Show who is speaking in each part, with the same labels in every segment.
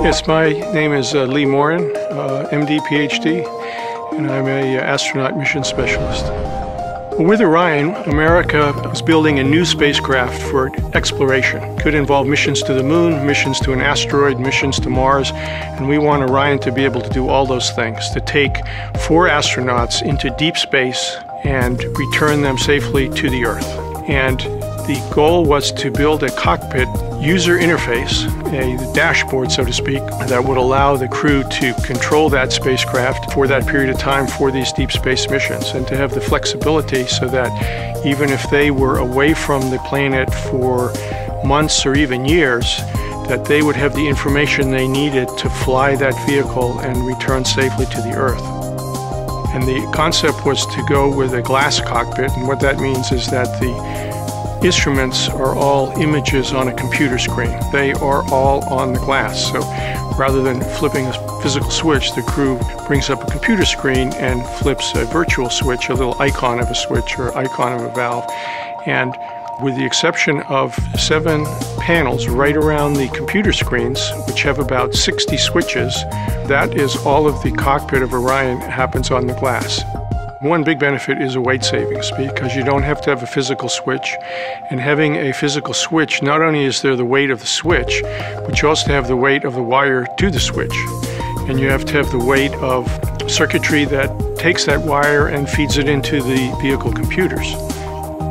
Speaker 1: Yes, my name is Lee Morin, MD, PhD, and I'm an astronaut mission specialist. With Orion, America is building a new spacecraft for exploration. Could involve missions to the moon, missions to an asteroid, missions to Mars, and we want Orion to be able to do all those things, to take 4 astronauts into deep space and return them safely to the Earth. And the goal was to build a cockpit user interface, a dashboard, so to speak, that would allow the crew to control that spacecraft for that period of time for these deep space missions, and to have the flexibility so that even if they were away from the planet for months or even years, that they would have the information they needed to fly that vehicle and return safely to the Earth. And the concept was to go with a glass cockpit, and what that means is that the instruments are all images on a computer screen. They are all on the glass. So rather than flipping a physical switch, the crew brings up a computer screen and flips a virtual switch, a little icon of a switch or icon of a valve. And with the exception of 7 panels right around the computer screens, which have about 60 switches, that is all of the cockpit of Orion happens on the glass. One big benefit is a weight savings, because you don't have to have a physical switch. And having a physical switch, not only is there the weight of the switch, but you also have the weight of the wire to the switch. And you have to have the weight of circuitry that takes that wire and feeds it into the vehicle computers.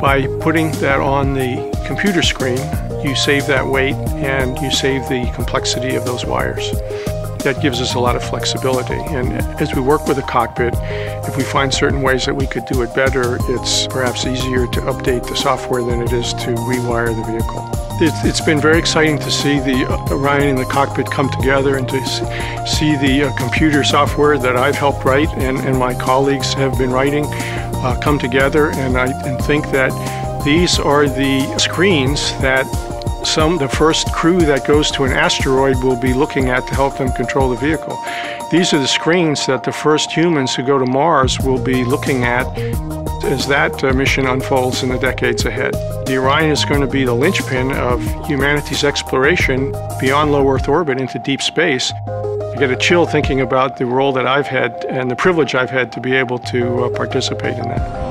Speaker 1: By putting that on the computer screen, you save that weight and you save the complexity of those wires. That gives us a lot of flexibility. And as we work with the cockpit, if we find certain ways that we could do it better, it's perhaps easier to update the software than it is to rewire the vehicle. It's been very exciting to see the Orion and the cockpit come together, and to see the computer software that I've helped write and my colleagues have been writing come together. And I think that these are the screens that the first crew that goes to an asteroid will be looking at to help them control the vehicle. These are the screens that the first humans who go to Mars will be looking at as that mission unfolds in the decades ahead. The Orion is going to be the linchpin of humanity's exploration beyond low Earth orbit into deep space. I get a chill thinking about the role that I've had and the privilege I've had to be able to participate in that.